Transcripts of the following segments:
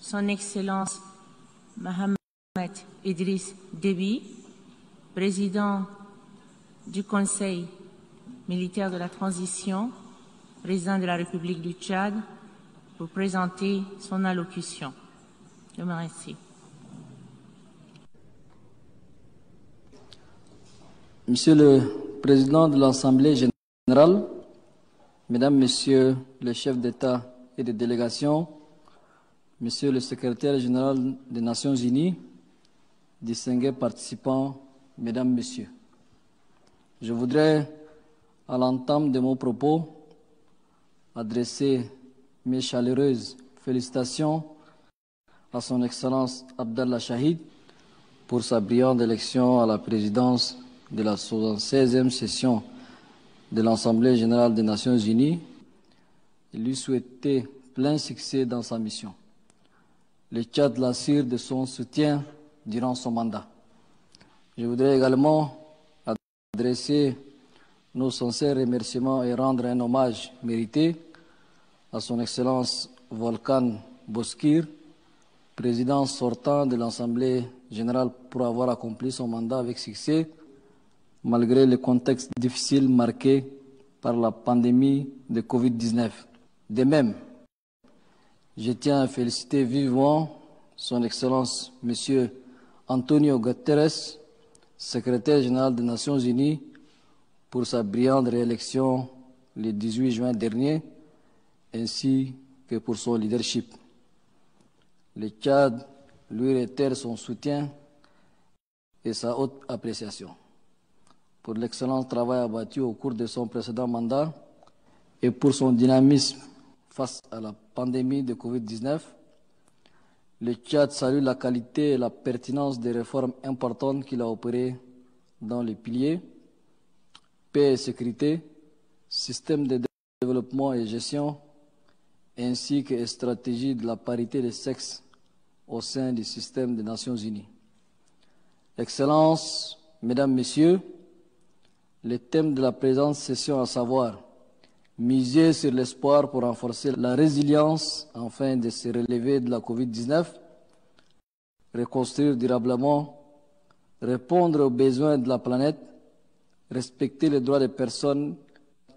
Son Excellence Mohamed Idriss Déby, président du Conseil militaire de la transition, président de la République du Tchad, pour présenter son allocution. Je vous remercie. Monsieur le Président de l'Assemblée générale, Mesdames, Messieurs les chefs d'État et de délégation, Monsieur le Secrétaire général des Nations Unies, distingués participants, Mesdames, Messieurs, je voudrais, à l'entame de mon propos, adresser mes chaleureuses félicitations à Son Excellence Abdallah Chahid pour sa brillante élection à la présidence de la 76e session de l'Assemblée générale des Nations unies et lui souhaiter plein succès dans sa mission. Le Tchad l'assure de son soutien durant son mandat. Je voudrais également adresser nos sincères remerciements et rendre un hommage mérité à Son Excellence Volkan Bozkır, président sortant de l'Assemblée générale, pour avoir accompli son mandat avec succès malgré le contexte difficile marqué par la pandémie de Covid-19. De même, je tiens à féliciter vivement Son Excellence M. Antonio Guterres, secrétaire général des Nations Unies, pour sa brillante réélection le 18 juin dernier, ainsi que pour son leadership. Le Tchad lui réitère son soutien et sa haute appréciation pour l'excellent travail abattu au cours de son précédent mandat et pour son dynamisme face à la pandémie de Covid-19. Le Tchad salue la qualité et la pertinence des réformes importantes qu'il a opérées dans les piliers paix et sécurité, système de développement et gestion, ainsi que stratégie de la parité des sexes au sein du système des Nations Unies. Excellences, Mesdames, Messieurs, le thème de la présente session, à savoir miser sur l'espoir pour renforcer la résilience afin de se relever de la Covid-19, reconstruire durablement, répondre aux besoins de la planète, respecter les droits des personnes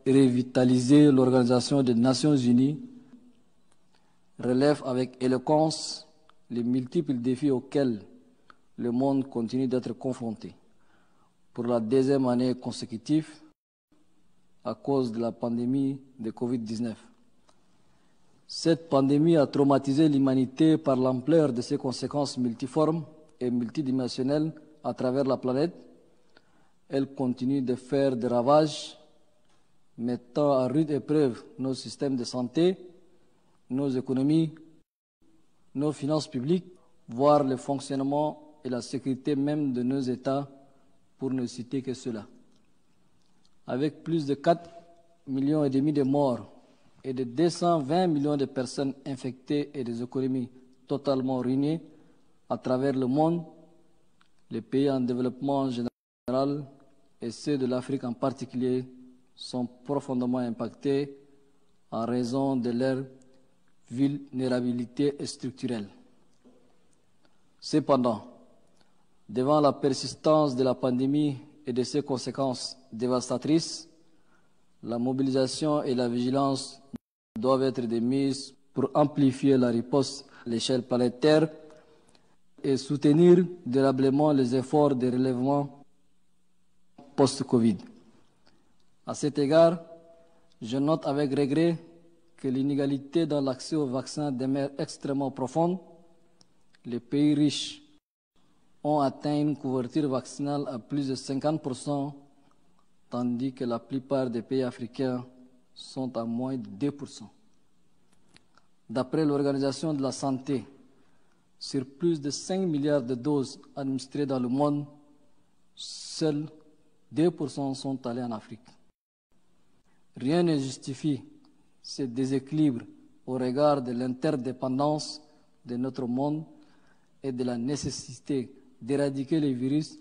et revitaliser l'Organisation des Nations Unies, relève avec éloquence les multiples défis auxquels le monde continue d'être confronté pour la deuxième année consécutive à cause de la pandémie de Covid-19. Cette pandémie a traumatisé l'humanité par l'ampleur de ses conséquences multiformes et multidimensionnelles à travers la planète. Elle continue de faire des ravages, mettant à rude épreuve nos systèmes de santé, nos économies, nos finances publiques, voire le fonctionnement et la sécurité même de nos États, pour ne citer que cela. Avec plus de 4,5 millions de morts et de 220 millions de personnes infectées et des économies totalement ruinées à travers le monde, les pays en développement en général et ceux de l'Afrique en particulier sont profondément impactés en raison de leur vulnérabilité structurelle. Cependant, devant la persistance de la pandémie et de ses conséquences dévastatrices, la mobilisation et la vigilance doivent être de mise pour amplifier la riposte à l'échelle planétaire et soutenir durablement les efforts de relèvement post-Covid. À cet égard, je note avec regret que l'inégalité dans l'accès aux vaccins demeure extrêmement profonde. Les pays riches ont atteint une couverture vaccinale à plus de 50%, tandis que la plupart des pays africains sont à moins de 2%. D'après l'Organisation de la Santé, sur plus de 5 milliards de doses administrées dans le monde, seuls 2% sont allés en Afrique. Rien ne justifie ce déséquilibre au regard de l'interdépendance de notre monde et de la nécessité d'éradiquer les virus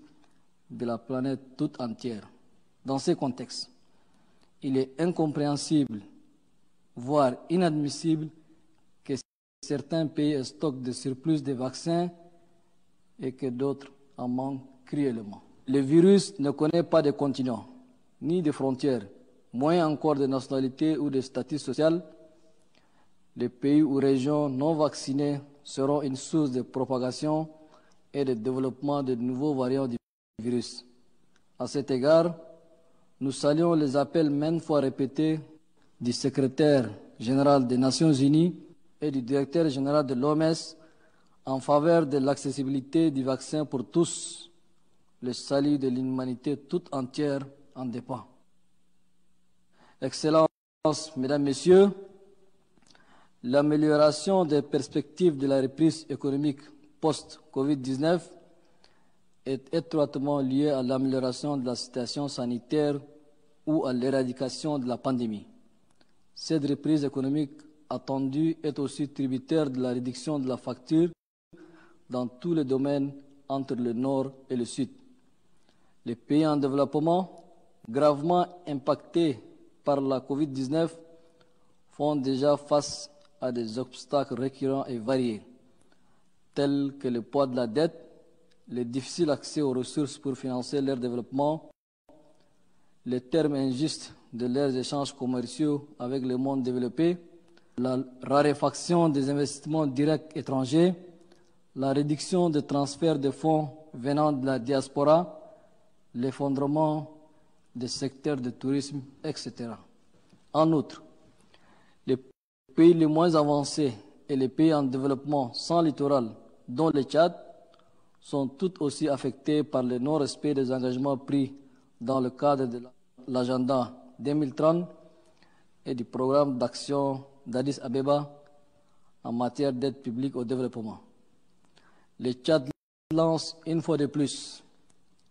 de la planète toute entière. Dans ce contexte, il est incompréhensible, voire inadmissible, que certains pays stockent des surplus de vaccins et que d'autres en manquent cruellement. Le virus ne connaît pas de continent, ni de frontières, moins encore de nationalité ou de statut social. Les pays ou régions non vaccinées seront une source de propagation et de développement de nouveaux variants du virus. À cet égard, nous saluons les appels maintes fois répétés du secrétaire général des Nations Unies et du directeur général de l'OMS en faveur de l'accessibilité du vaccin pour tous. Le salut de l'humanité toute entière en dépend. Excellences, Mesdames, Messieurs, l'amélioration des perspectives de la reprise économique post-Covid-19 est étroitement liée à l'amélioration de la situation sanitaire ou à l'éradication de la pandémie. Cette reprise économique attendue est aussi tributaire de la réduction de la facture dans tous les domaines entre le Nord et le Sud. Les pays en développement, gravement impactés par la Covid-19, font déjà face à des obstacles récurrents et variés, tels que le poids de la dette, le difficile accès aux ressources pour financer leur développement, les termes injustes de leurs échanges commerciaux avec le monde développé, la raréfaction des investissements directs étrangers, la réduction des transferts de fonds venant de la diaspora, l'effondrement des secteurs de tourisme, etc. En outre, les pays les moins avancés et les pays en développement sans littoral, dont le Tchad, sont tout aussi affectés par le non-respect des engagements pris dans le cadre de l'agenda 2030 et du programme d'action d'Addis Abeba en matière d'aide publique au développement. Le Tchad lance une fois de plus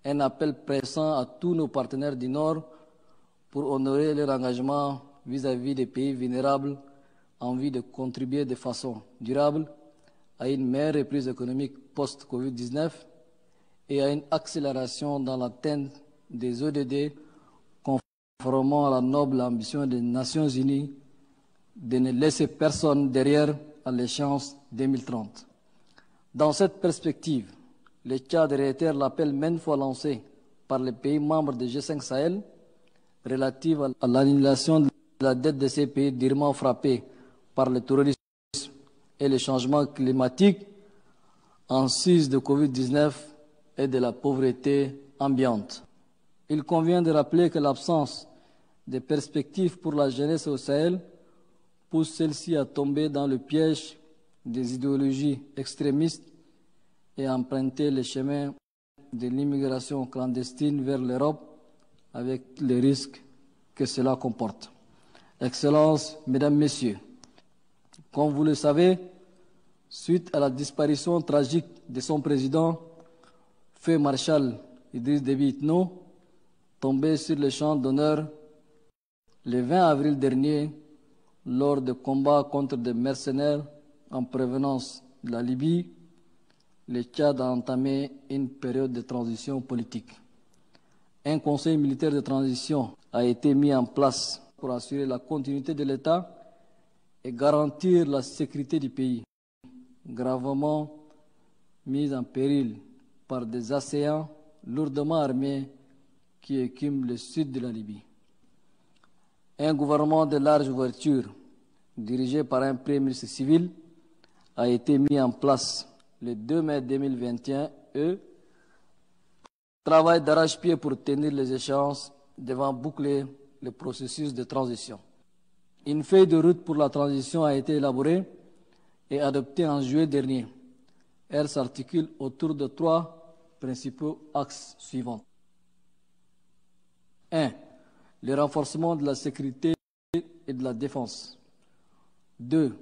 un appel pressant à tous nos partenaires du Nord pour honorer leur engagement vis-à-vis des pays vulnérables en vue de contribuer de façon durable à une meilleure reprise économique post-Covid-19 et à une accélération dans l'atteinte des ODD conformément à la noble ambition des Nations Unies de ne laisser personne derrière à l'échéance 2030. Dans cette perspective, le Tchad réitère l'appel maintes fois lancé par les pays membres du G5 Sahel relatif à l'annulation de la dette de ces pays durement frappés par le terrorisme et le changement climatique en sus de Covid-19 et de la pauvreté ambiante. Il convient de rappeler que l'absence de perspectives pour la jeunesse au Sahel pousse celle-ci à tomber dans le piège des idéologies extrémistes et à emprunter le chemin de l'immigration clandestine vers l'Europe avec les risques que cela comporte. Excellences, Mesdames, Messieurs, comme vous le savez, suite à la disparition tragique de son président, feu Marshal Idriss Déby Itno, tombé sur le champ d'honneur le 20 avril dernier lors de combats contre des mercenaires en provenance de la Libye, le Tchad a entamé une période de transition politique. Un conseil militaire de transition a été mis en place pour assurer la continuité de l'État et garantir la sécurité du pays, gravement mise en péril par des assaillants lourdement armés qui écument le sud de la Libye. Un gouvernement de large ouverture, dirigé par un premier ministre civil, a été mis en place le 2 mai 2021 et travaille d'arrache-pied pour tenir les échéances devant boucler le processus de transition. Une feuille de route pour la transition a été élaborée et adoptée en juillet dernier. Elle s'articule autour de 3 principaux axes suivants. 1. Le renforcement de la sécurité et de la défense. 2.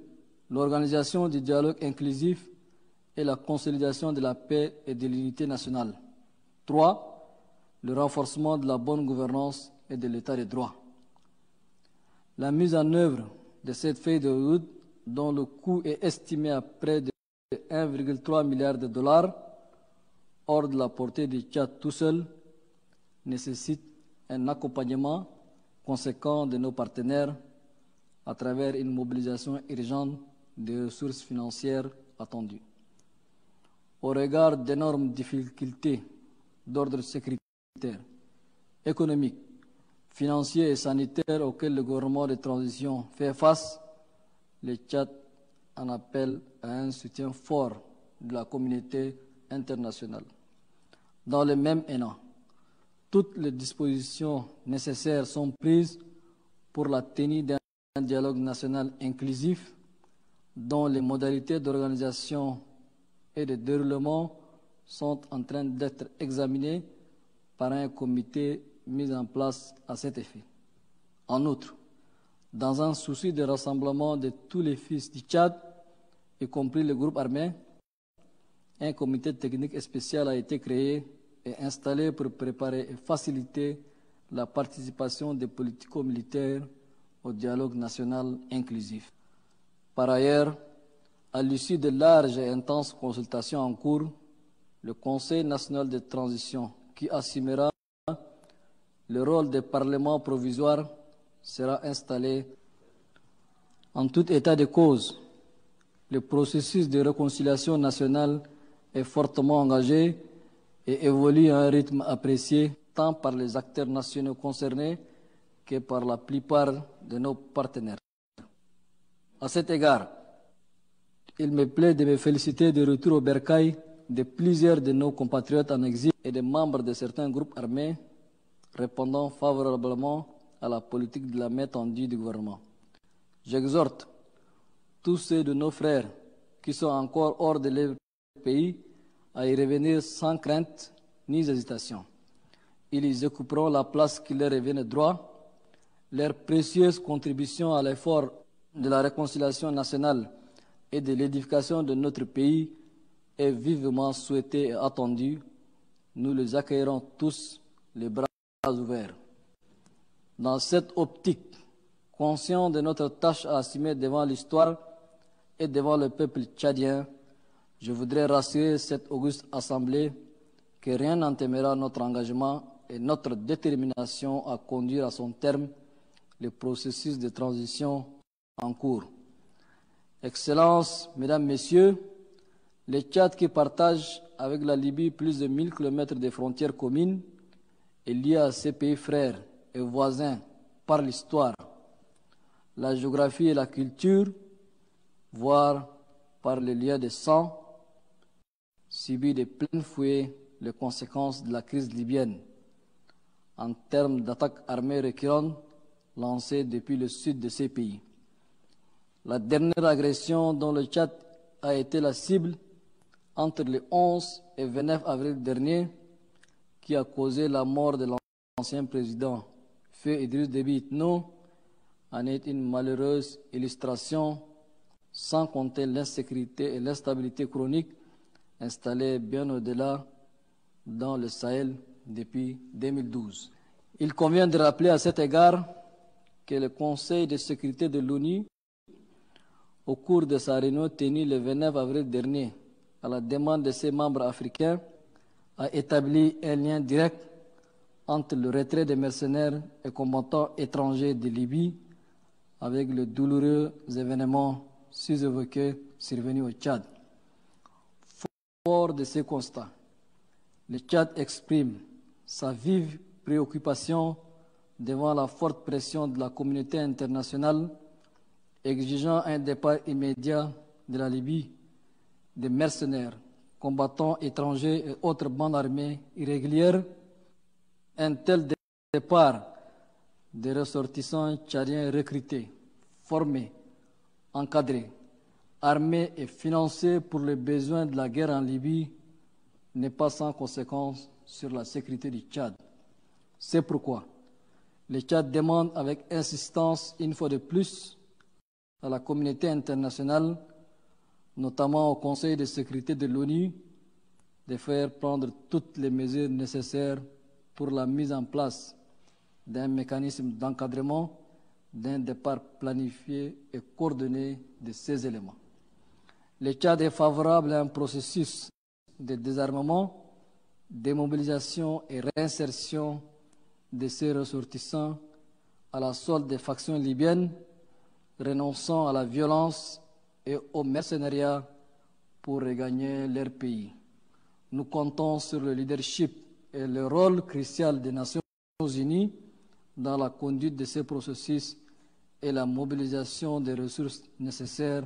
L'organisation du dialogue inclusif et la consolidation de la paix et de l'unité nationale. 3. Le renforcement de la bonne gouvernance et de l'état de droit. La mise en œuvre de cette feuille de route, dont le coût est estimé à près de 1,3 milliard de dollars, hors de la portée du Tchad tout seul, nécessite un accompagnement conséquent de nos partenaires à travers une mobilisation urgente des ressources financières attendues. Au regard d'énormes difficultés d'ordre sécuritaire, économique, financier et sanitaire auxquelles le gouvernement de transition fait face, le Tchad en appelle à un soutien fort de la communauté internationale. Dans le même élan, toutes les dispositions nécessaires sont prises pour la tenue d'un dialogue national inclusif dont les modalités d'organisation et de déroulement sont en train d'être examinées par un comité mis en place à cet effet. En outre, dans un souci de rassemblement de tous les fils du Tchad, y compris le groupe armé, un comité technique spécial a été créé et installé pour préparer et faciliter la participation des politico-militaires au dialogue national inclusif. Par ailleurs, à l'issue de larges et intenses consultations en cours, le Conseil national de transition, qui assumera le rôle des parlements provisoires, sera installé. En tout état de cause, le processus de réconciliation nationale est fortement engagé et évolue à un rythme apprécié tant par les acteurs nationaux concernés que par la plupart de nos partenaires. À cet égard, il me plaît de me féliciter du retour au bercail de plusieurs de nos compatriotes en exil et des membres de certains groupes armés répondant favorablement à la politique de la main tendue du gouvernement. J'exhorte tous ceux de nos frères qui sont encore hors de leur pays à y revenir sans crainte ni hésitation. Ils y occuperont la place qui leur revient de droit. Leur précieuse contribution à l'effort de la réconciliation nationale et de l'édification de notre pays est vivement souhaitée et attendue. Nous les accueillerons tous les bras ouverts. Dans cette optique, conscient de notre tâche à assumer devant l'histoire et devant le peuple tchadien, je voudrais rassurer cette auguste assemblée que rien n'entamera notre engagement et notre détermination à conduire à son terme le processus de transition en cours. Excellences, Mesdames, Messieurs, le Tchad qui partage avec la Libye plus de 1000 km de frontières communes est lié à ses pays frères et voisins par l'histoire, la géographie et la culture, voire par les liens de sang, subit de plein fouet les conséquences de la crise libyenne en termes d'attaques armées récurrentes lancées depuis le sud de ces pays. La dernière agression dont le Tchad a été la cible entre le 11 et 29 avril dernier, qui a causé la mort de l'ancien président Feu Idriss Déby Itno, en est une malheureuse illustration, sans compter l'insécurité et l'instabilité chronique installées bien au-delà dans le Sahel depuis 2012. Il convient de rappeler à cet égard que le Conseil de sécurité de l'ONU, au cours de sa réunion tenue le 29 avril dernier, à la demande de ses membres africains, a établi un lien direct entre le retrait des mercenaires et combattants étrangers de Libye avec le douloureux événement sus-évoqué survenu au Tchad. Fort de ces constats, le Tchad exprime sa vive préoccupation devant la forte pression de la communauté internationale exigeant un départ immédiat de la Libye des mercenaires, combattants étrangers et autres bandes armées irrégulières. Un tel départ des ressortissants tchadiens recrutés, formés, encadrés, armés et financés pour les besoins de la guerre en Libye n'est pas sans conséquence sur la sécurité du Tchad. C'est pourquoi le Tchad demande avec insistance, une fois de plus, à la communauté internationale, notamment au Conseil de sécurité de l'ONU, de faire prendre toutes les mesures nécessaires pour la mise en place d'un mécanisme d'encadrement, d'un départ planifié et coordonné de ces éléments. Le Tchad est favorable à un processus de désarmement, démobilisation et réinsertion de ses ressortissants à la solde des factions libyennes, renonçant à la violence et au mercenariat pour regagner leur pays. Nous comptons sur le leadership et le rôle crucial des Nations Unies dans la conduite de ces processus et la mobilisation des ressources nécessaires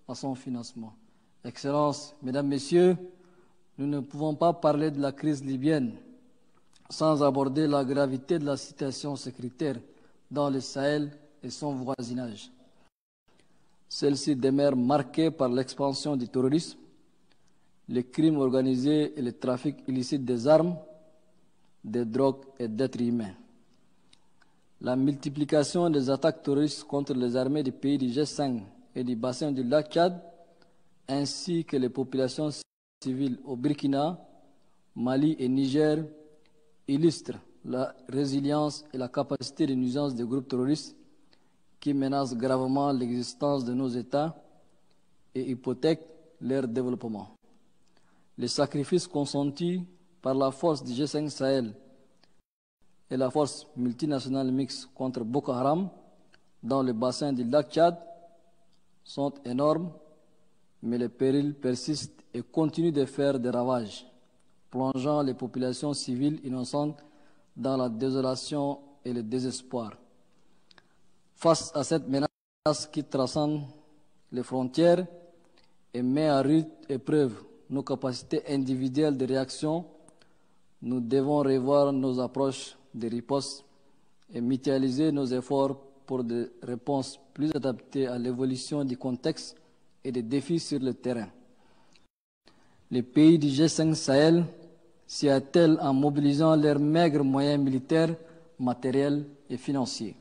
à son financement. Excellences, Mesdames, Messieurs, nous ne pouvons pas parler de la crise libyenne sans aborder la gravité de la situation sécuritaire dans le Sahel et son voisinage. Celle-ci demeure marquée par l'expansion du terrorisme, les crimes organisés et le trafic illicite des armes, des drogues et d'êtres humains. La multiplication des attaques terroristes contre les armées des pays du G5 et du bassin du lac Tchad, ainsi que les populations civiles au Burkina, Mali et Niger, illustrent la résilience et la capacité de nuisance des groupes terroristes qui menacent gravement l'existence de nos États et hypothèquent leur développement. Les sacrifices consentis par la force du G5 Sahel et la force multinationale mixte contre Boko Haram dans le bassin du lac Tchad sont énormes, mais les périls persistent et continuent de faire des ravages, plongeant les populations civiles innocentes dans la désolation et le désespoir. Face à cette menace qui transcende les frontières et met à rude épreuve nos capacités individuelles de réaction, nous devons revoir nos approches de riposte et mutualiser nos efforts pour des réponses plus adaptées à l'évolution du contexte et des défis sur le terrain. Les pays du G5 Sahel s'y attellent en mobilisant leurs maigres moyens militaires, matériels et financiers.